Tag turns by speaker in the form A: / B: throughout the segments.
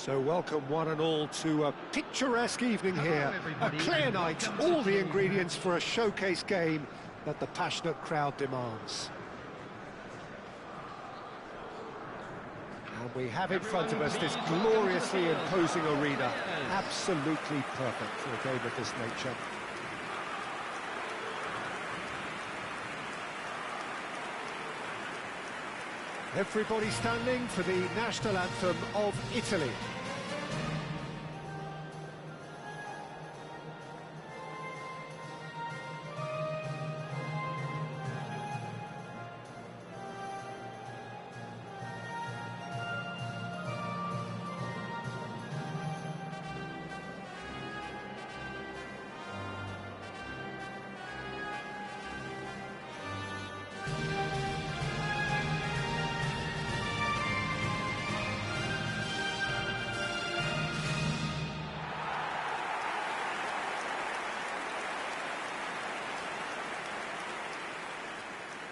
A: So welcome one and all to a picturesque evening here, a clear night, all the ingredients for a showcase game that the passionate crowd demands. And we have in front of us this gloriously imposing arena, absolutely perfect for a game of this nature. Everybody standing for the national anthem of Italy.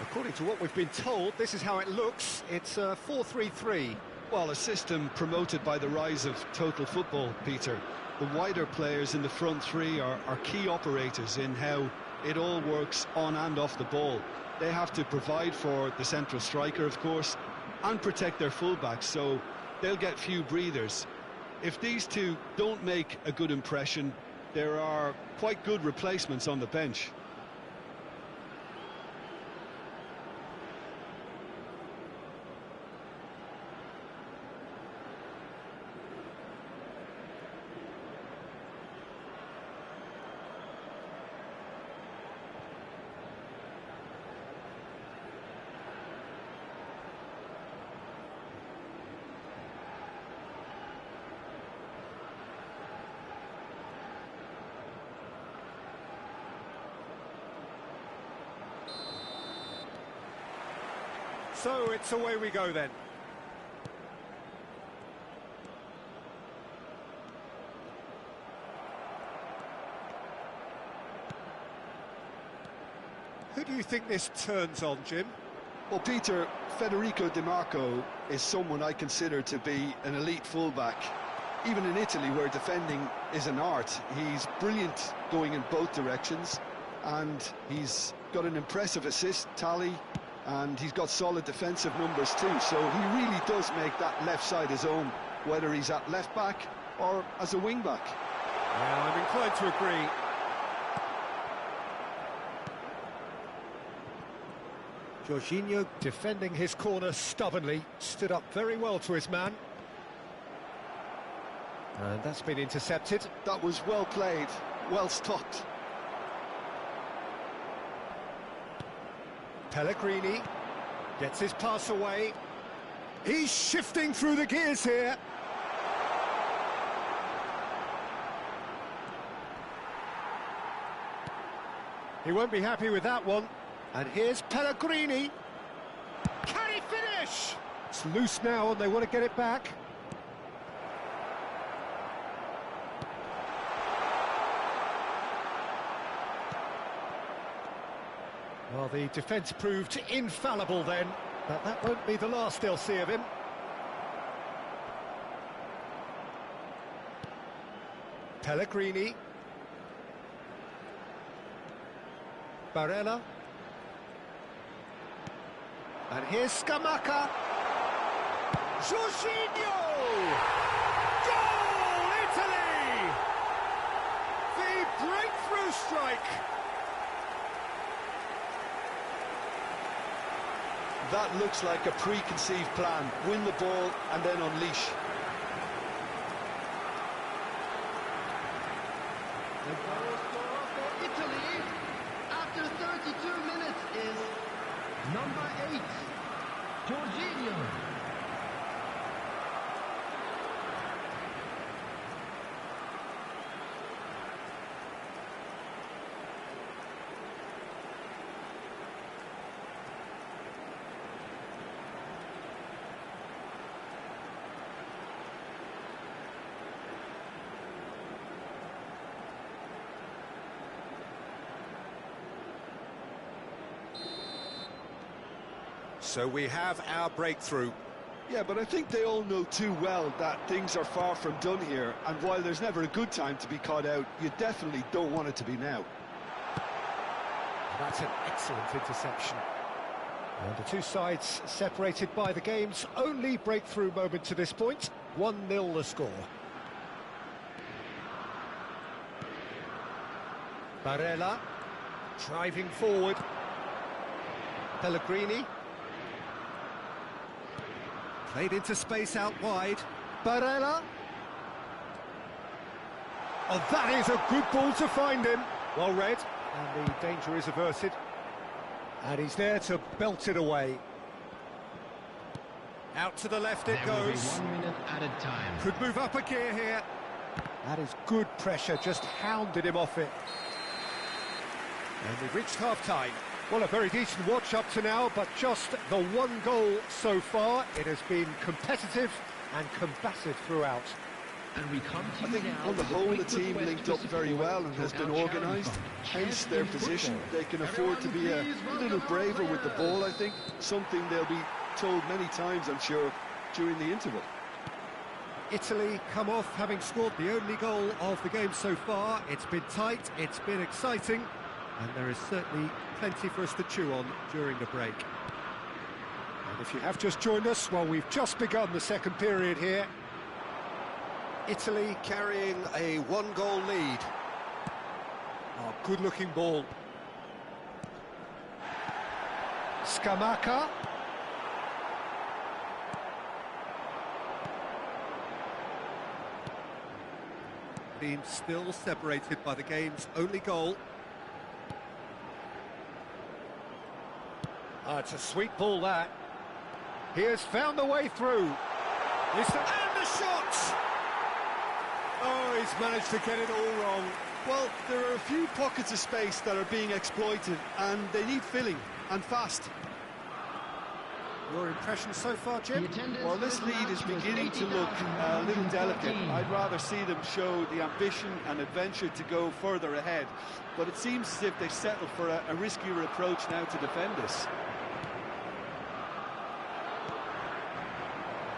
A: According to what we've been told, this is how it looks. It's 4-3-3.
B: Well, a system promoted by the rise of total football, Peter. The wider players in the front three are key operators in how it all works on and off the ball. They have to provide for the central striker, of course, and protect their fullbacks, so they'll get few breathers. If these two don't make a good impression, there are quite good replacements on the bench.
A: So it's away we go then. Who do you think this turns on, Jim?
B: Well, Peter, Federico Di Marco is someone I consider to be an elite fullback. Even in Italy, where defending is an art, he's brilliant going in both directions, and he's got an impressive assist tally, and he's got solid defensive numbers too, so he really does make that left side his own, whether he's at left back or as a wing back.
A: Yeah, I'm inclined to agree. Jorginho defending his corner stubbornly, stood up very well to his man. And that's been intercepted.
B: That was well played, well stopped.
A: Pellegrini gets his pass away. He's shifting through the gears here. He won't be happy with that one. And here's Pellegrini. Can he finish? It's loose now and they want to get it back. Well, the defence proved infallible then, but that won't be the last they'll see of him. Pellegrini. Barella. And here's Scamacca. Jorginho! Goal, Italy! The breakthrough strike.
B: That looks like a preconceived plan. Win the ball and then unleash.
C: The goal scorer for Italy after 32 minutes is number 8, Jorginho.
A: So we have our breakthrough.
B: Yeah, but I think they all know too well that things are far from done here, and while there's never a good time to be caught out, you definitely don't want it to be now.
A: That's an excellent interception. And the two sides separated by the game's only breakthrough moment to this point. 1-0 the score. Barella driving forward. Pellegrini. Played into space out wide. Barella. Oh, that is a good ball to find him. Well read. And the danger is averted. And he's there to belt it away. Out to the left it goes.
C: 1 minute at a time.
A: Could move up a gear here. That is good pressure, just hounded him off it. And we've reached half-time. Well, a very decent watch up to now, but just the one goal so far. It has been competitive and combative throughout.
C: And we come to
B: I think on the whole the team linked up very well and has been organised, hence their position. They can afford to be a little braver with the ball, I think, something they'll be told many times, I'm sure, during the interval.
A: Italy come off having scored the only goal of the game so far. It's been tight, it's been exciting, and there is certainly plenty for us to chew on during the break. And if you have just joined us, well, we've just begun the second period here. Italy carrying a one-goal lead. Oh, good-looking ball. Scamacca. Being still separated by the game's only goal. It's a sweet ball, that. He has found the way through. And the shot! Oh, he's managed to get it all wrong.
B: Well, there are a few pockets of space that are being exploited, and they need filling, and fast.
A: Your impression so far, Jim?
B: Well, this lead is beginning to look a little delicate. I'd rather see them show the ambition and adventure to go further ahead. But it seems as if they settle for a riskier approach now to defend this.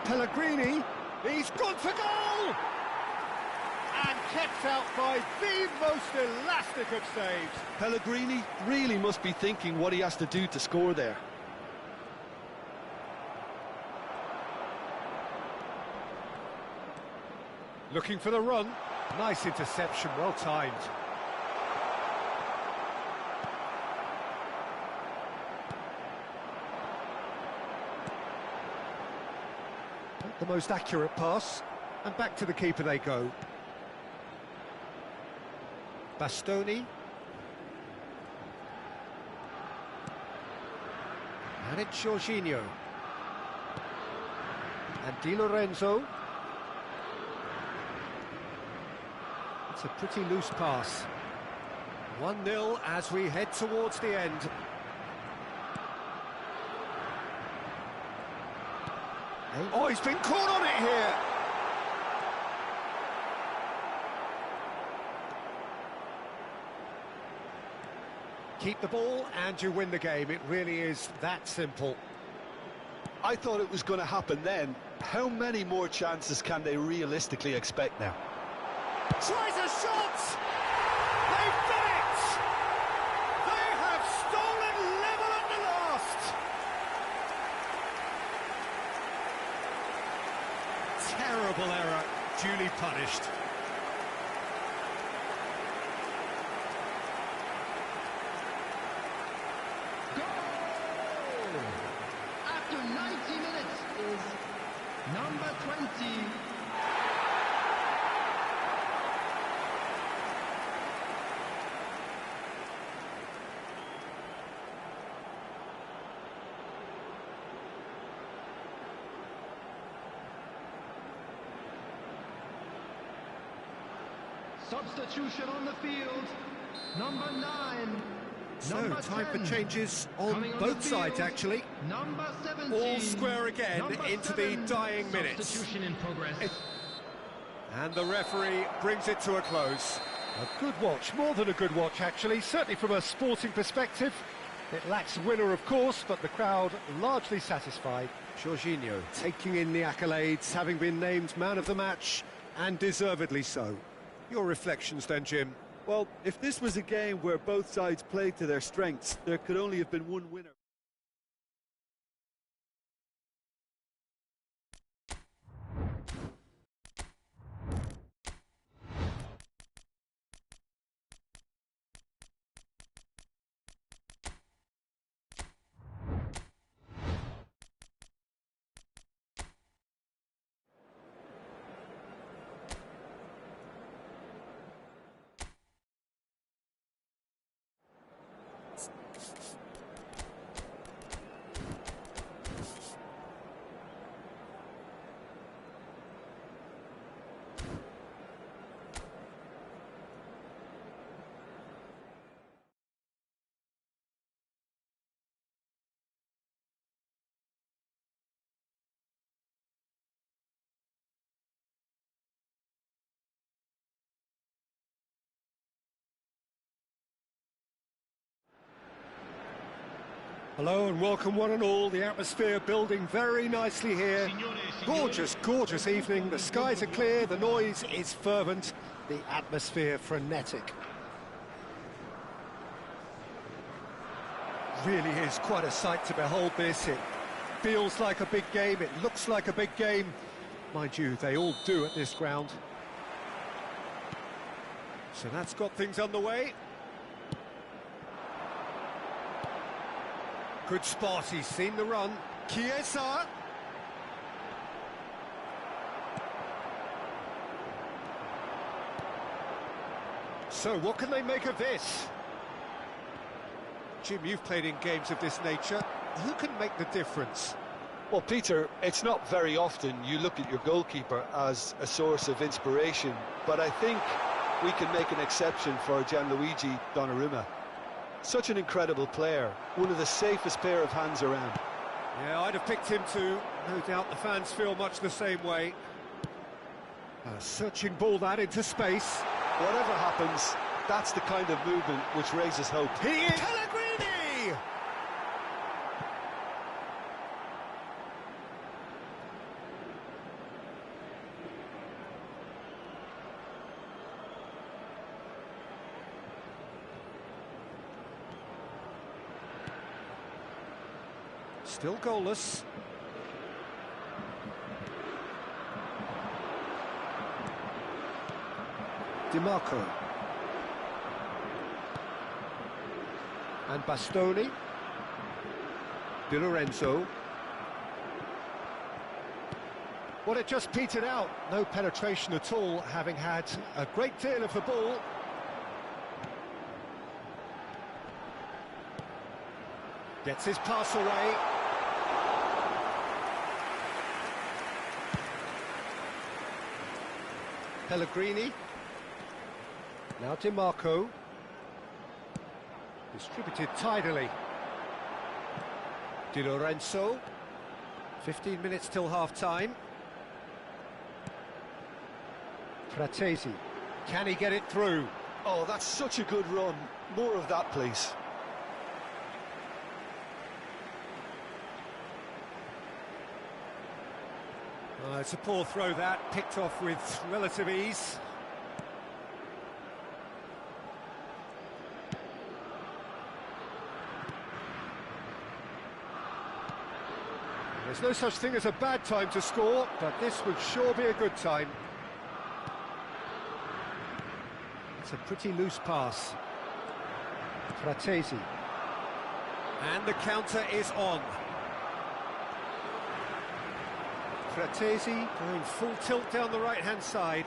A: Pellegrini, he's gone for goal! And kept out by the most elastic of saves.
B: Pellegrini really must be thinking what he has to do to score there.
A: Looking for the run. Nice interception, well timed. Not the most accurate pass. And back to the keeper they go. Bastoni. And it's Jorginho. And Di Lorenzo. It's a pretty loose pass. 1-0 as we head towards the end. Oh, he's been caught on it here. Keep the ball and you win the game. It really is that simple.
B: I thought it was going to happen then. How many more chances can they realistically expect now?
A: Tries a shot! They've done it! They have stolen level at the last! Terrible error, duly punished.
C: Goal! After 90 minutes is number 20. Substitution on the field, number 9.
A: So,
C: number
A: time
C: 10.
A: for changes on both sides, actually.
C: Number 17.
A: All square again
C: Number
A: into
C: 7.
A: the dying minutes.
C: Substitution in progress.
A: And the referee brings it to a close. A good watch, more than a good watch, actually, certainly from a sporting perspective. It lacks a winner, of course, but the crowd largely satisfied. Jorginho taking in the accolades, having been named man of the match, and deservedly so. Your reflections then, Jim?
B: Well, if this was a game where both sides played to their strengths, there could only have been one winner.
A: Hello and welcome one and all. The atmosphere building very nicely here. Gorgeous, gorgeous evening. The skies are clear, the noise is fervent, the atmosphere frenetic. Really is quite a sight to behold this. It feels like a big game, it looks like a big game. Mind you, they all do at this ground. So that's got things underway. Good spot, he's seen the run. Chiesa. So what can they make of this? Jim, you've played in games of this nature. Who can make the difference?
B: Well, Peter, it's not very often you look at your goalkeeper as a source of inspiration, but I think we can make an exception for Gianluigi Donnarumma. Such an incredible player, one of the safest pair of hands around.
A: Yeah, I'd have picked him too. No doubt the fans feel much the same way. A searching ball that into space.
B: Whatever happens, that's the kind of movement which raises hope.
A: He is... Pellegrini! Still goalless. DiMarco. And Bastoni. Di Lorenzo. Well, it just petered out. No penetration at all, having had a great deal of the ball. Gets his pass away. Pellegrini. Now DiMarco. Distributed tidily. Di Lorenzo. 15 minutes till half-time. Fratesi. Can he get it through?
B: Oh, that's such a good run. More of that, please.
A: It's a poor throw that, picked off with relative ease. There's no such thing as a bad time to score, but this would sure be a good time. It's a pretty loose pass. Fratesi. And the counter is on. Fratesi going full tilt down the right-hand side.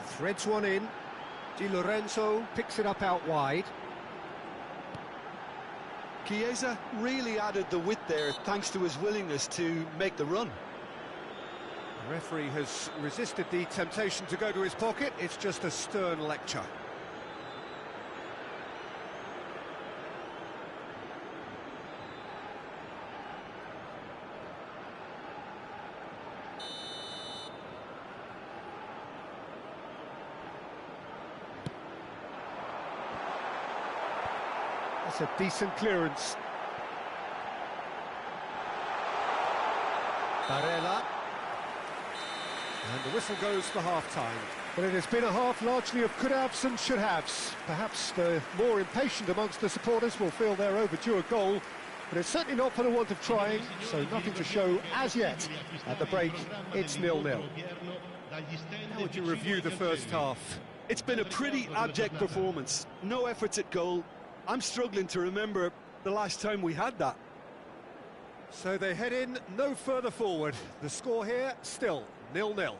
A: Threads one in. Di Lorenzo picks it up out wide.
B: Chiesa really added the width there thanks to his willingness to make the run.
A: The referee has resisted the temptation to go to his pocket. It's just a stern lecture. That's a decent clearance. Barella. And the whistle goes for half-time. Well, it has been a half largely of could-haves and should-haves. Perhaps the more impatient amongst the supporters will feel they're overdue a goal, but it's certainly not for the want of trying, so nothing to show as yet. At the break, it's 0-0. How would you review the first half?
B: It's been a pretty abject performance. No efforts at goal. I'm struggling to remember the last time we had that.
A: So they head in no further forward. The score here, still 0-0.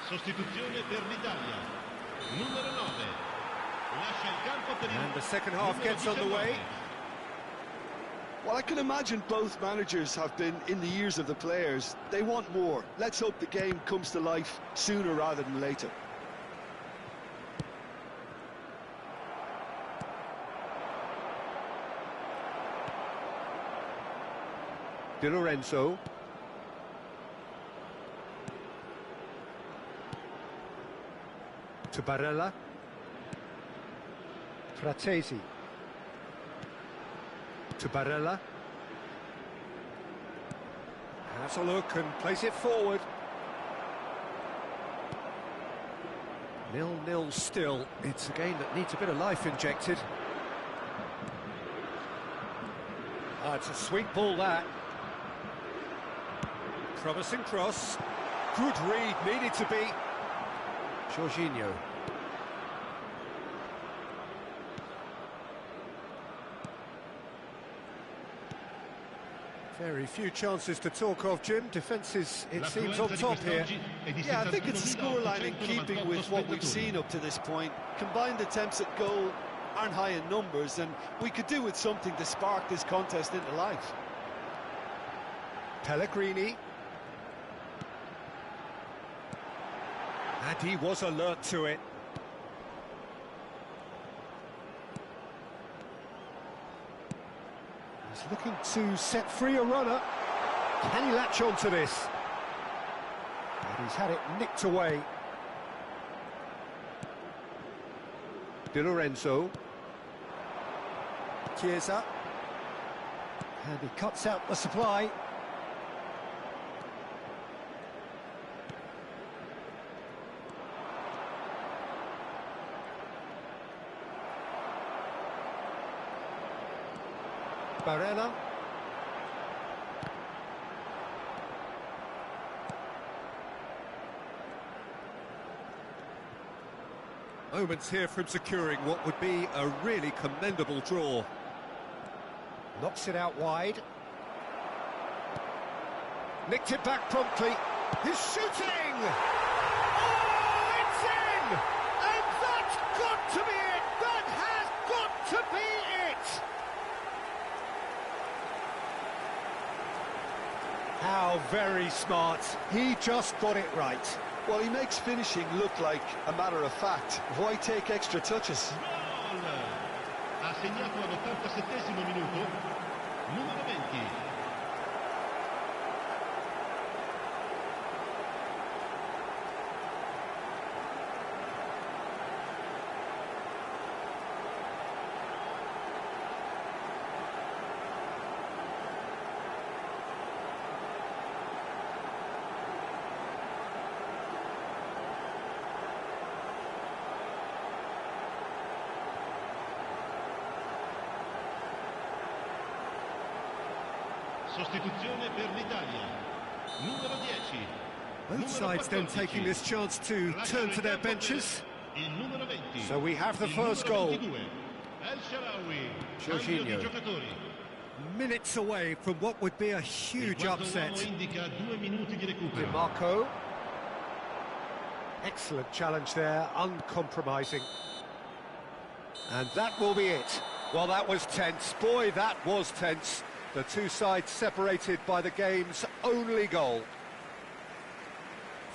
D: Sostituzione per l'Italia. Numero 9. Lascia il campo per il...
A: And the second half gets underway.
B: Well, I can imagine both managers have been in the ears of the players. They want more. Let's hope the game comes to life sooner rather than later.
A: Di Lorenzo. To Barella. Fratesi. To Barella. Has a look and plays it forward. 0-0 still. It's a game that needs a bit of life injected. Ah, it's a sweet ball, that. Promising cross. Good read, needed to be. Jorginho. Very few chances to talk of, Jim. Defences, it seems, on top here.
B: Yeah, I think it's a scoreline in keeping with what we've seen up to this point. Combined attempts at goal aren't high in numbers, and we could do with something to spark this contest into life.
A: Pellegrini. And he was alert to it. He's looking to set free a runner. Can he latch on to this? And he's had it nicked away. Di Lorenzo. Chiesa. And he cuts out the supply. Barella. Moments here from securing what would be a really commendable draw. Knocks it out wide. Nicked it back promptly. He's shooting! Oh, it's in! And that's got to be it! That has got to be it! How very smart. He just got it right.
B: Well, he makes finishing look like a matter of fact. Why take extra touches?
D: Gol! Ha segnato all'87esimo minuto. Numero 20. Sostituzione per l'Italia. Numero 10.
A: Both sides then taking this chance to turn to their benches. So we have the first goal. Jorginho. Minutes away from what would be a huge upset. Di Marco. Excellent challenge there, uncompromising. And that will be it. Well, that was tense. Boy, that was tense. The two sides separated by the game's only goal.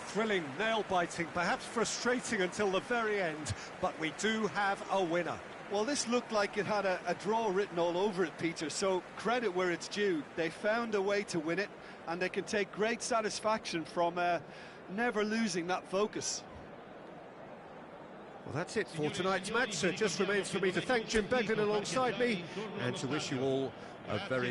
A: Thrilling, nail-biting, perhaps frustrating until the very end, but we do have a winner.
B: Well, this looked like it had a draw written all over it, Peter, so credit where it's due. They found a way to win it, and they can take great satisfaction from never losing that focus.
A: Well, that's it for tonight's match. So it just remains for me to thank Jim Beglin alongside me and to wish you all a very